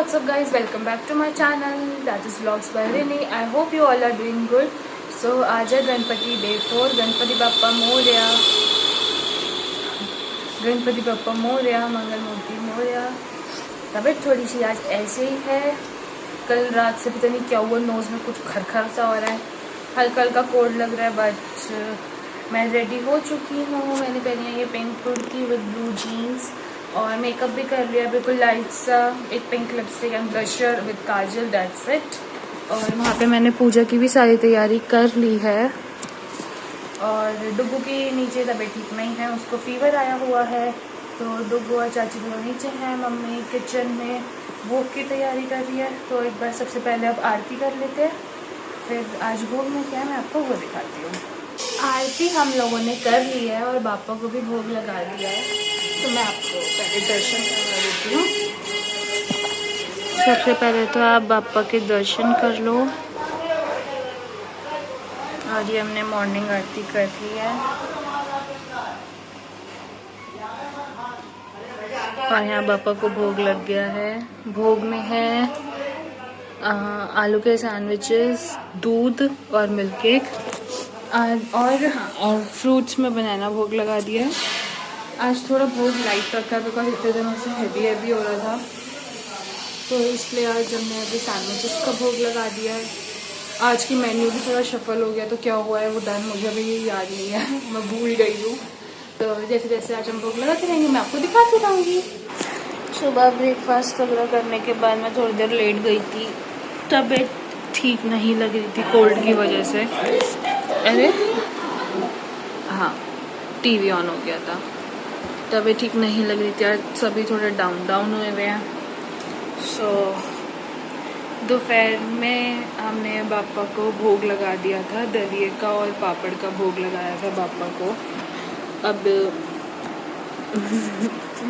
what's up guys, welcome back to my channel, that is vlogs by Rini. I hope you all are doing good. So आज है Ganpati day 4। Ganpati Bappa Morya, Ganpati Bappa Morya, Mangal Murti Morya. तबीयत थोड़ी सी आज ऐसे ही है, कल रात से पता नहीं क्या हुआ, नोज़ में कुछ खरखर सा हो रहा है, हल्का हल्का कोल्ड लग रहा है। बट मैं रेडी हो चुकी हूँ। मैंने पहनी है ये pink kurti with blue jeans और मेकअप भी कर लिया, बिल्कुल लाइट सा, एक pink lipstick and blusher with kajal, that's it. और वहाँ पे मैंने पूजा की भी सारी तैयारी कर ली है। और डुगू की नीचे तबीयत ठीक नहीं है, उसको फीवर आया हुआ है, तो डुगू और चाची दोनों नीचे हैं, मम्मी किचन में भोग की तैयारी कर रही है। तो एक बार सबसे पहले अब आरती कर लेते हैं, फिर आज भोग में क्या है मैं आपको वो दिखाती हूँ। आरती हम लोगों ने कर ली है और बापा को भी भोग लगा दिया है, तो मैं आपको पहले दर्शन करवा देती हूँ। सबसे पहले तो आप बापा के दर्शन कर लो। और ये हमने मॉर्निंग आरती कर ली है और यहाँ बापा को भोग लग गया है। भोग में है आलू के सैंडविचेस, दूध और मिल्क केक और फ्रूट्स में बनाना भोग लगा दिया है। आज थोड़ा भोग लाइट रखा है बिकॉज इतने दिनों से हैवी हो रहा था, तो इसलिए आज हमने अभी सैंडविचेस का भोग लगा दिया है। आज की मेन्यू भी थोड़ा शफल हो गया, तो क्या हुआ है वो डन मुझे अभी याद नहीं है, मैं भूल गई हूँ। तो जैसे जैसे आज हम भोग लगाते रहेंगे मैं आपको दिखाती रहूँगी। सुबह ब्रेकफास्ट वगैरह करने के बाद मैं थोड़ी देर लेट गई थी, तबीयत ठीक नहीं लग रही थी कोल्ड की वजह से। अरे हाँ, टीवी ऑन हो गया था, तबीयत ठीक नहीं लग रही थी। आज सभी थोड़े डाउन हुए हुए हैं। सो दोपहर में हमने पापा को भोग लगा दिया था, दलिए का और पापड़ का भोग लगाया था पापा को। अब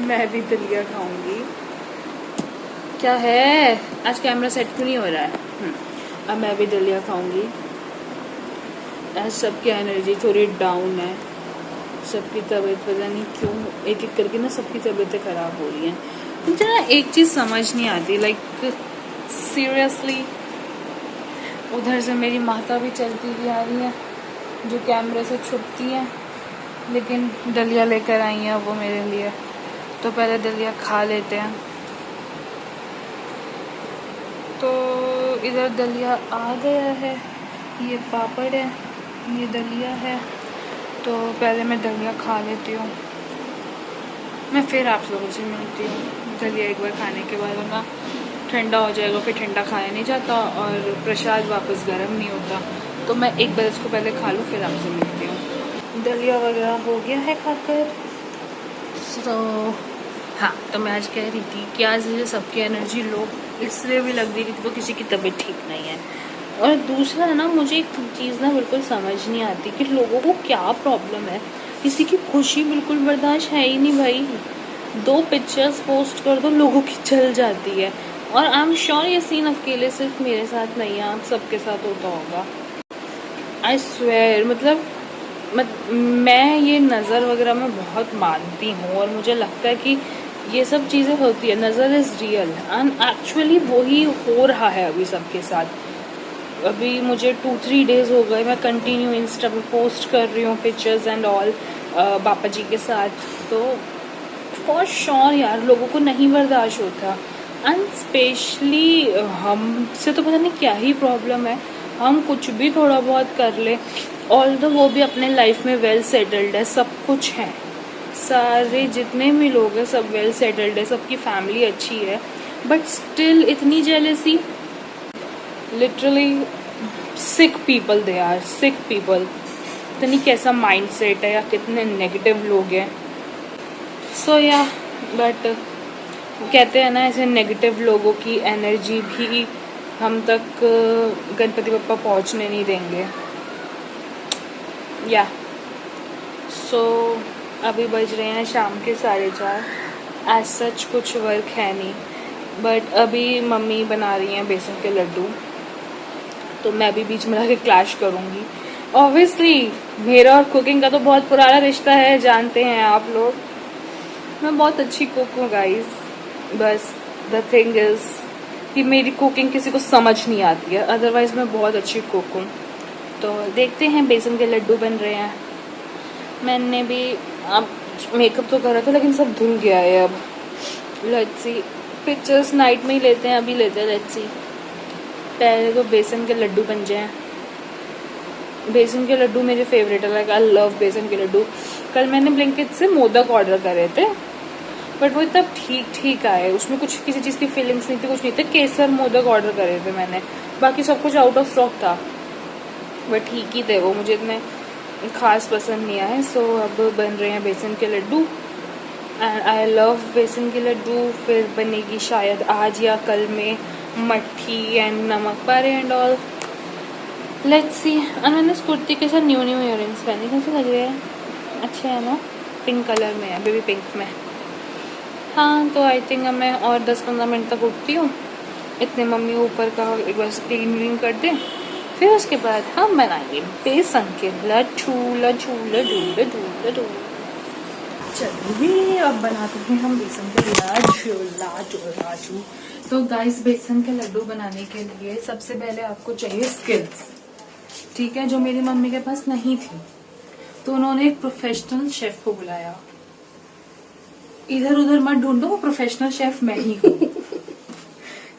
मैं भी दलिया खाऊंगी। क्या है, आज कैमरा सेट क्यों नहीं हो रहा है? अब मैं भी दलिया खाऊंगी। आज सबकी एनर्जी थोड़ी डाउन है, सबकी तबीयत पता नहीं क्यों एक एक करके ना सबकी तबीयतें ख़राब हो रही हैं। मुझे ना एक चीज़ समझ नहीं आती, लाइक सीरियसली। उधर से मेरी माता भी चलती हुई आ रही है जो कैमरे से छुपती है, लेकिन दलिया लेकर आई हैं वो मेरे लिए। तो पहले दलिया खा लेते हैं। तो इधर दलिया आ गया है, ये पापड़ है, ये दलिया है। तो पहले मैं दलिया खा लेती हूँ, मैं फिर आप लोगों से मिलती हूँ। दलिया एक बार खाने के बाद वरना ठंडा हो जाएगा, फिर ठंडा खाया नहीं जाता और प्रसाद वापस गर्म नहीं होता। तो मैं एक बार इसको पहले खा लूँ, फिर आपसे मिलती हूँ। दलिया वगैरह हो गया है खाकर। तो हाँ, तो मैं आज कह रही थी कि आज मुझे सबकी एनर्जी लो इसलिए भी लग रही थी, वो किसी की तबीयत ठीक नहीं है। और दूसरा ना, मुझे एक चीज़ ना बिल्कुल समझ नहीं आती कि लोगों को क्या प्रॉब्लम है। किसी की खुशी बिल्कुल बर्दाश्त है ही नहीं भाई। 2 पिक्चर्स पोस्ट कर दो, लोगों की चल जाती है। और आई एम श्योर ये सीन अकेले सिर्फ मेरे साथ नहीं है, आप सबके साथ होता होगा। आई स्वेयर, मतलब मैं ये नज़र वगैरह में बहुत मानती हूँ और मुझे लगता है कि ये सब चीज़ें होती है, नज़र इज़ रियल एंड एक्चुअली वही हो रहा है अभी सबके साथ। अभी मुझे 2-3 डेज़ हो गए, मैं कंटिन्यू इंस्टा पे पोस्ट कर रही हूँ पिक्चर्स एंड ऑल पापा जी के साथ। तो फॉर श्योर यार लोगों को नहीं बर्दाश्त होता। एंड स्पेशली हमसे तो पता नहीं क्या ही प्रॉब्लम है, हम कुछ भी थोड़ा बहुत कर ले, ऑल्दो वो भी अपने लाइफ में वेल सेटल्ड है, सब कुछ है, सारे जितने भी लोग हैं सब वेल सेटल्ड है, सबकी फैमिली अच्छी है, बट स्टिल इतनी jealousy. Literally sick people, they are sick people. पता नहीं कैसा माइंड सेट है या कितने नेगेटिव लोग हैं। सो या बट कहते हैं ना, ऐसे नेगेटिव लोगों की एनर्जी भी हम तक गणपति बप्पा पहुंचने नहीं देंगे। या सो अभी बज रहे हैं शाम के 4:30। एज सच कुछ वर्क है नहीं, बट अभी मम्मी बना रही हैं बेसन के लड्डू, तो मैं भी बीच में आके क्लैश करूँगी। ऑब्वियसली मेरा और कुकिंग का तो बहुत पुराना रिश्ता है, जानते हैं आप लोग। मैं बहुत अच्छी कुक हूँ गाइस, बस द थिंग इज़ कि मेरी कुकिंग किसी को समझ नहीं आती है, अदरवाइज़ मैं बहुत अच्छी कुक हूँ। तो देखते हैं, बेसन के लड्डू बन रहे हैं। मैंने भी अब मेकअप तो करा था लेकिन सब धुल गया है। अब लेट्स सी, पिक्चर्स नाइट में ही लेते हैं, अभी लेते हैं। लेट्स सी, पहले तो बेसन के लड्डू बन जाएं। बेसन के लड्डू मेरे फेवरेट है, लाइक आई लव बेसन के लड्डू। कल मैंने ब्लिंकिट से मोदक ऑर्डर करे थे, बट वो इतना ठीक ठीक आए, उसमें कुछ किसी चीज़ की फीलिंग्स नहीं थी, कुछ नहीं था। केसर मोदक ऑर्डर करे थे मैंने, बाकी सब कुछ आउट ऑफ स्टॉक था, बट ठीक ही थे वो, मुझे इतने खास पसंद नहीं आए। सो अब बन रहे हैं बेसन के लड्डू एंड आई लव बेसन के लड्डू। फिर बनेगी शायद आज या कल में मट्ठी एंड नमक पारे एंड ऑल। Let's see. मैंने इस कुर्ती के साथ न्यू ईयरिंग्स पहनी, कैसे लग रहे हैं? अच्छा है ना? पिंक कलर में है, बेबी पिंक में। हाँ, तो आई थिंक अब मैं और 10-15 मिनट तक उठती हूँ, इतने मम्मी ऊपर का एक बार क्लीन व्लीन कर दें, फिर उसके बाद हम बनाएंगे बेसन के लड्डू लड्डू लड्डू लड्डू लड्डू। चलिए अब बनाते हैं हम बेसन के लड्डू लड्डू लड्डू। तो गाइस, बेसन के लड्डू बनाने के लिए सबसे पहले आपको चाहिए स्किल्स, ठीक है, जो मेरी मम्मी के पास नहीं थी। तो उन्होंने एक प्रोफेशनल शेफ को बुलाया। इधर उधर मत ढूंढो, वो प्रोफेशनल शेफ मैं ही हूँ।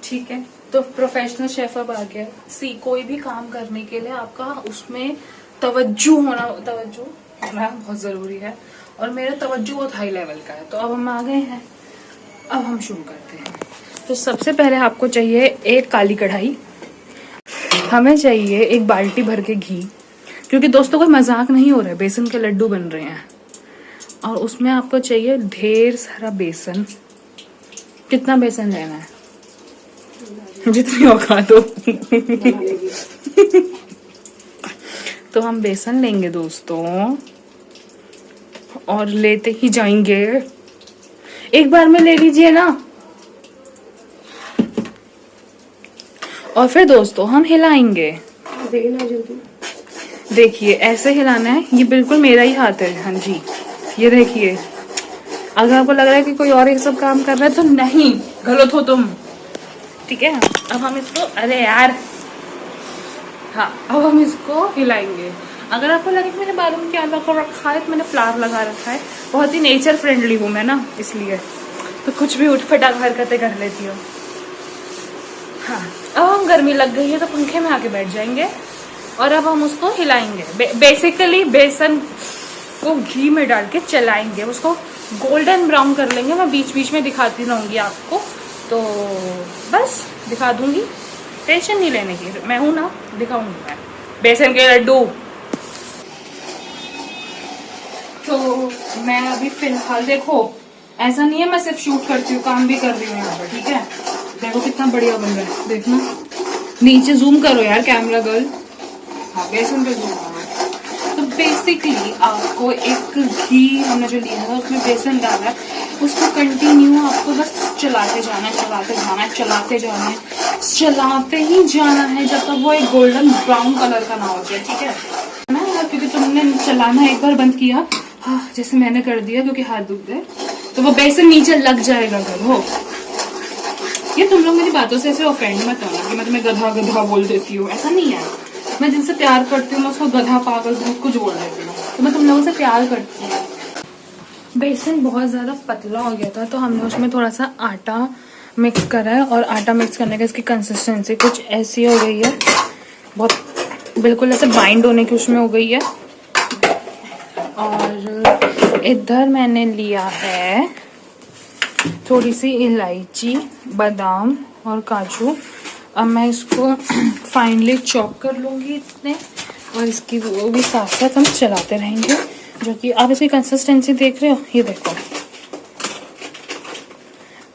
ठीक है, तो प्रोफेशनल शेफ अब आ गया। सी, कोई भी काम करने के लिए आपका उसमें तवज्जो होना बहुत जरूरी है, और मेरा तवज्जो बहुत हाई लेवल का है। तो अब हम आ गए हैं, अब हम शुरू करते हैं। तो सबसे पहले आपको चाहिए एक काली कढ़ाई, हमें चाहिए एक बाल्टी भर के घी, क्योंकि दोस्तों कोई मजाक नहीं हो रहा है, बेसन के लड्डू बन रहे हैं। और उसमें आपको चाहिए ढेर सारा बेसन। कितना बेसन लेना है? जितनी औकात हो। तो हम बेसन लेंगे दोस्तों, और लेते ही जाएंगे, एक बार में ले लीजिए ना। और फिर दोस्तों हम हिलाएंगे, देखिए ऐसे हिलाना है, ये बिल्कुल मेरा ही हाथ है। हाँ जी, ये देखिए। अगर आपको लग रहा है कि कोई और ये सब काम कर रहा है तो नहीं, गलत हो तुम। ठीक है, अब हम इसको, अरे यार, हाँ, अब हम इसको हिलाएंगे। अगर आपको लगे कि मैंने बालों में क्या लगा रखा है, तो मैंने फ्लावर लगा रखा है, बहुत ही नेचर फ्रेंडली हूँ मैं ना, इसलिए तो कुछ भी उठपटांग हरकतें कर लेती हूँ। हाँ, अब हम गर्मी लग गई है तो पंखे में आके बैठ जाएंगे, और अब हम उसको हिलाएंगे। बेसिकली बेसन को घी में डाल के चलाएंगे, उसको गोल्डन ब्राउन कर लेंगे। मैं बीच बीच में दिखाती रहूंगी आपको, तो बस दिखा दूंगी, टेंशन नहीं लेने की, मैं हूं ना, दिखाऊंगी मैं बेसन के लड्डू। तो मैं अभी फिलहाल, देखो ऐसा नहीं है मैं सिर्फ शूट करती हूँ, काम भी कर रही हूँ यहाँ पर, ठीक है। देखो कितना बढ़िया बन रहा है, देखना, नीचे जूम करो यार कैमरा गर्ल। हाँ, बेसन पे जूम करो। तो बेसिकली आपको एक घी हमने जो लिया है उसमें बेसन डाला है, उसको कंटिन्यू आपको बस चलाते जाना है, चलाते जाना है, चलाते जाना है, चलाते ही जाना है जब तक वो एक गोल्डन ब्राउन कलर का ना हो जाए, ठीक है ना। क्योंकि तुमने चलाना एक बार बंद किया, हाँ, जैसे मैंने कर दिया क्योंकि हाथ दुख गए, तो वो बेसन नीचे लग जाएगा। अगर हो ये, तुम लोग मेरी बातों से ऐसे ऑफेंड मत होना कि मैं तुम्हें गधा गधा बोल देती हूँ, ऐसा नहीं है। मैं जिनसे प्यार करती हूँ मैं उसको गधा पागल बहुत कुछ बोल देती हूँ, तो मैं तुम लोगों से प्यार करती हूँ। बेसन बहुत ज़्यादा पतला हो गया था, तो हमने उसमें थोड़ा सा आटा मिक्स करा है, और आटा मिक्स करने का इसकी कंसिस्टेंसी कुछ ऐसी हो गई है, बहुत बिल्कुल ऐसे बाइंड होने की उसमें हो गई है। और इधर मैंने लिया है थोड़ी सी इलायची, बादाम और काजू। अब मैं इसको फाइनली चॉप कर लूँगी इतने, और इसकी वो भी साथ साथ हम चलाते रहेंगे, जो कि आप इसकी कंसिस्टेंसी देख रहे हो, ये देखो।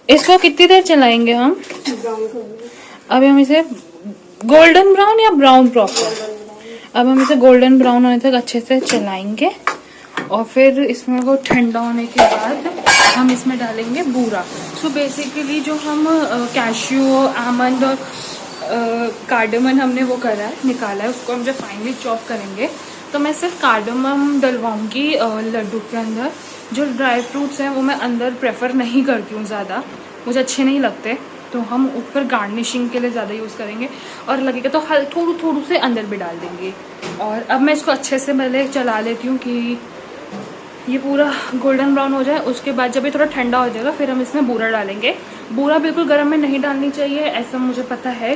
इसको कितनी देर चलाएंगे हम? अभी हम इसे गोल्डन ब्राउन या ब्राउन प्रॉपर, अब हम इसे गोल्डन ब्राउन होने तक अच्छे से चलाएंगे, और फिर इसमें वो ठंडा होने के बाद हम इसमें डालेंगे बूरा। सो बेसिकली जो हम कैश्यू, आमंड और कार्डमन हमने वो करा है, निकाला है, उसको हम जब फाइनली चॉप करेंगे तो मैं सिर्फ कार्डमम डलवाऊंगी लड्डू के अंदर। जो ड्राई फ्रूट्स हैं वो मैं अंदर प्रेफर नहीं करती हूँ ज़्यादा, मुझे अच्छे नहीं लगते, तो तो हम ऊपर गार्निशिंग के लिए ज़्यादा यूज़ करेंगे, और लगेगा तो थोड़ू से अंदर भी डाल देंगे। और अब मैं इसको अच्छे से पहले चला लेती हूँ कि ये पूरा गोल्डन ब्राउन हो जाए। उसके बाद जब ये थोड़ा ठंडा हो जाएगा फिर हम इसमें बूरा डालेंगे। बूरा बिल्कुल गर्म में नहीं डालनी चाहिए, ऐसा मुझे पता है,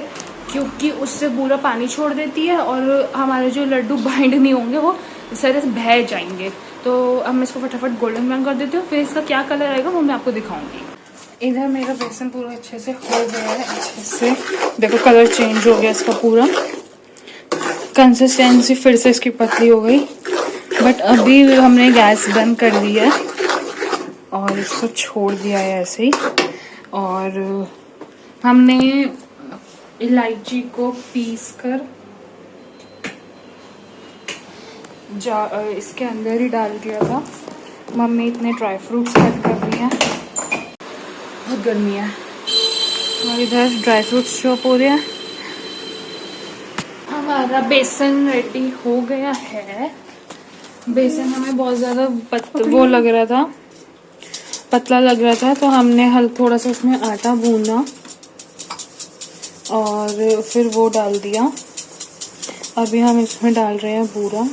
क्योंकि उससे बूरा पानी छोड़ देती है और हमारे जो लड्डू बाइंड नहीं होंगे वो सारे बह जाएंगे। तो अब मैं इसको फटाफट गोल्डन ब्राउन कर देती हूँ, फिर इसका क्या कलर आएगा वो मैं आपको दिखाऊंगी। इधर मेरा बेसन पूरा अच्छे से हो गया है, अच्छे से देखो कलर चेंज हो गया इसका पूरा, कंसिस्टेंसी फिर से इसकी पतली हो गई। बट अभी हमने गैस बंद कर दिया है और इसको छोड़ दिया है ऐसे ही। और हमने इलायची को पीस कर इसके अंदर ही डाल दिया था। मम्मी इतने ड्राई फ्रूट्स कट कर रही हैं, बहुत गर्मी है। और इधर ड्राई फ्रूट्स चॉप हो रहे हैं। हमारा बेसन रेडी हो गया है। बेसन हमें बहुत ज़्यादा वो लग रहा था, पतला लग रहा था, तो हमने थोड़ा सा उसमें आटा भूना और फिर वो डाल दिया। अभी हम इसमें डाल रहे हैं बूरा।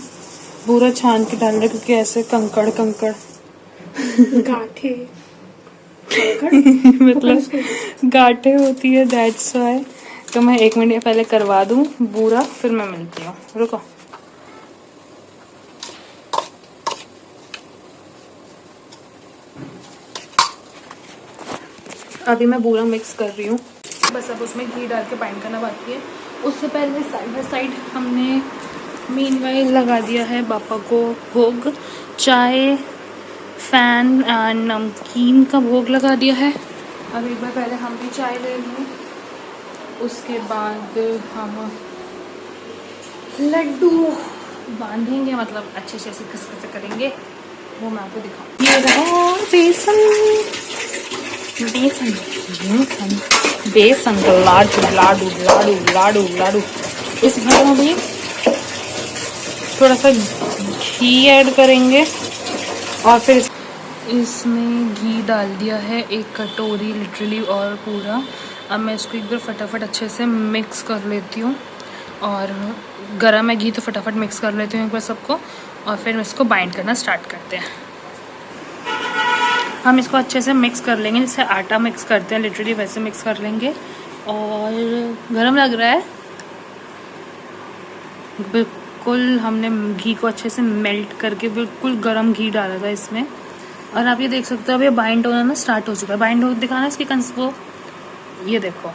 बूरा छान के डाल रहे हैं क्योंकि ऐसे कंकड़ गाठे मतलब गाठे होती है, दैट्स व्हाई। तो मैं 1 मिनट पहले करवा दूं बूरा, फिर मैं मिलती हूँ, रुको। अभी मैं बूरा मिक्स कर रही हूँ, बस अब उसमें घी डाल के बाइंड करना बाकी है। उससे पहले साइड बाय साइड हमने मीनवाइल लगा दिया है पापा को भोग, चाय, फैन एंड नमकीन का भोग लगा दिया है। अब एक बार पहले हम भी चाय ले लें, उसके बाद हम लड्डू बांधेंगे, मतलब अच्छे से किस करेंगे वो मैं आपको दिखाऊंगी। ये रहा बेसन बेसन बेसन बेसन का लाडू लाडू लाडू लाडू लाडू। इसमें हम अभी थोड़ा सा घी ऐड करेंगे और फिर इसमें घी डाल दिया है 1 कटोरी लिटरली और पूरा। अब मैं इसको एक बार फटाफट अच्छे से मिक्स कर लेती हूँ, और गरम है घी तो फटाफट मिक्स कर लेती हूँ एक बार सबको, और फिर इसको बाइंड करना स्टार्ट करते हैं। हम इसको अच्छे से मिक्स कर लेंगे, जैसे आटा मिक्स करते हैं लिटरली वैसे मिक्स कर लेंगे। और गरम लग रहा है बिल्कुल, हमने घी को अच्छे से मेल्ट करके बिल्कुल गरम घी डाला था इसमें। और आप ये देख सकते हो अब ये बाइंड होना ना स्टार्ट हो चुका है। बाइंड हो दिखाना इसकी वो, ये देखो।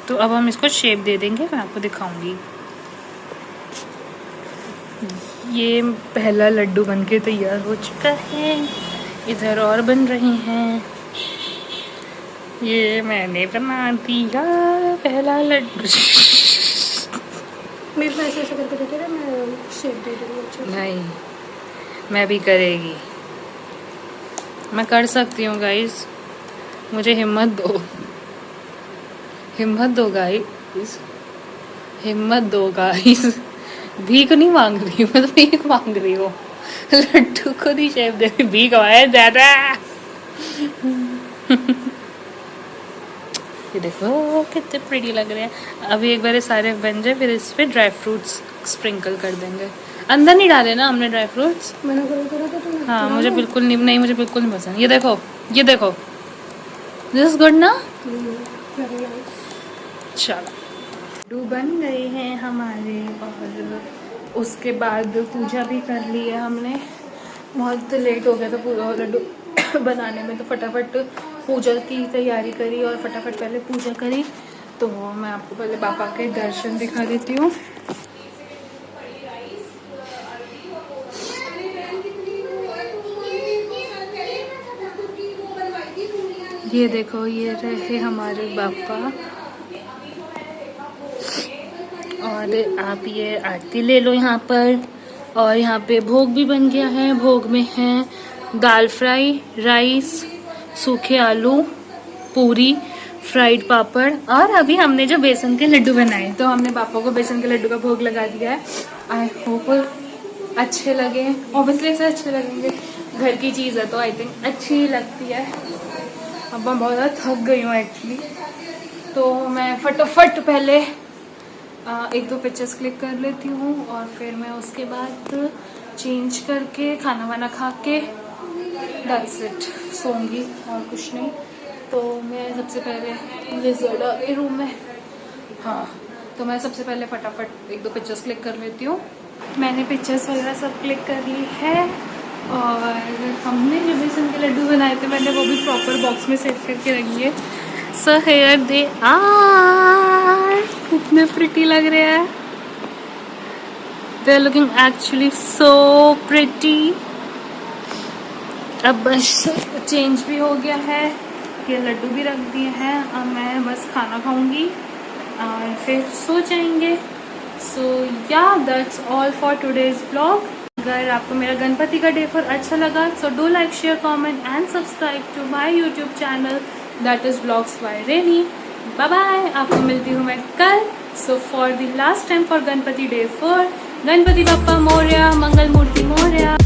तो अब हम इसको शेप दे देंगे, मैं आपको दिखाऊंगी। ये पहला लड्डू बनके तैयार हो चुका है, इधर और बन रही हैं। ये मैंने बना दिया पहला लड्डू। मेरे पास ऐसा करके देते ना, मैं शेप दे दूँगी अच्छे से। नहीं, मैं भी करेगी, मैं कर सकती हूँ गाइस, मुझे हिम्मत दो, हिम्मत दो गाइस, हिम्मत दो गाइस। भीख नहीं मांग रही हूँ, मैं तो भीख मांग रही हूँ, लड्डू को नहीं शेप दे रही, भीख आए दादा। ये देखो कितने प्रीटी लग रहे हैं। अभी एक बार ये सारे बन जाए फिर इस पे ड्राई फ्रूट्स स्प्रिंकल कर देंगे। अंदर नहीं डाले ना हमने ड्राई फ्रूट्स, मैंने करा था तुमने। हाँ मुझे बिल्कुल नहीं, मुझे बिल्कुल नहीं पसंद। ये देखो, ये देखो, दिस इज गुड ना। चलो लड्डू बन गए हैं हमारे, और उसके बाद पूजा भी कर ली है हमने। बहुत लेट हो गया था पूरा लड्डू बनाने में, तो फटाफट पूजा की तैयारी करी और फटाफट पहले पूजा करी। तो मैं आपको पहले पापा के दर्शन दिखा देती हूँ। ये देखो, ये रहे हमारे पापा, और आप ये आरती ले लो यहाँ पर। और यहाँ पे भोग भी बन गया है। भोग में है दाल फ्राई, राइस, सूखे आलू, पूरी, फ्राइड पापड़, और अभी हमने जो बेसन के लड्डू बनाए, तो हमने पापा को बेसन के लड्डू का भोग लगा दिया है। आई होप अच्छे लगे, ऑब्वियसली से अच्छे लगेंगे, घर की चीज़ है तो आई थिंक अच्छी लगती है। अब मैं बहुत ज़्यादा थक गई हूँ एक्चुअली, तो मैं फटाफट पहले एक दो पिक्चर्स क्लिक कर लेती हूँ और फिर मैं उसके बाद चेंज करके खाना वाना खा के दैट्स इट सोऊंगी और कुछ नहीं। तो मैं सबसे पहले लिजर्ड आ गई रूम में, हाँ तो मैं सबसे पहले फटाफट एक दो पिक्चर्स क्लिक कर लेती हूँ। मैंने पिक्चर्स वगैरह सब क्लिक कर ली है और हमने जो बेसन के लड्डू बनाए थे मैंने वो भी प्रॉपर बॉक्स में सेव करके रख लिए। सो हेयर दे आर, कितने प्रिटी लग रहे हैं, they are looking actually so pretty. अब बस चेंज भी हो गया है, ये लड्डू भी रख दिए हैं, अब मैं बस खाना खाऊंगी और फिर सो जाएंगे। So yeah that's all for today's blog. अगर आपको मेरा गणपति का डे फॉर अच्छा लगा so do like share comment and subscribe to my YouTube channel that is blogs by Renee. Bye bye, आपको मिलती हूँ मैं कल। So for the last time for Ganpati day 4, Ganpati Bappa Morya, Mangal Murti Morya.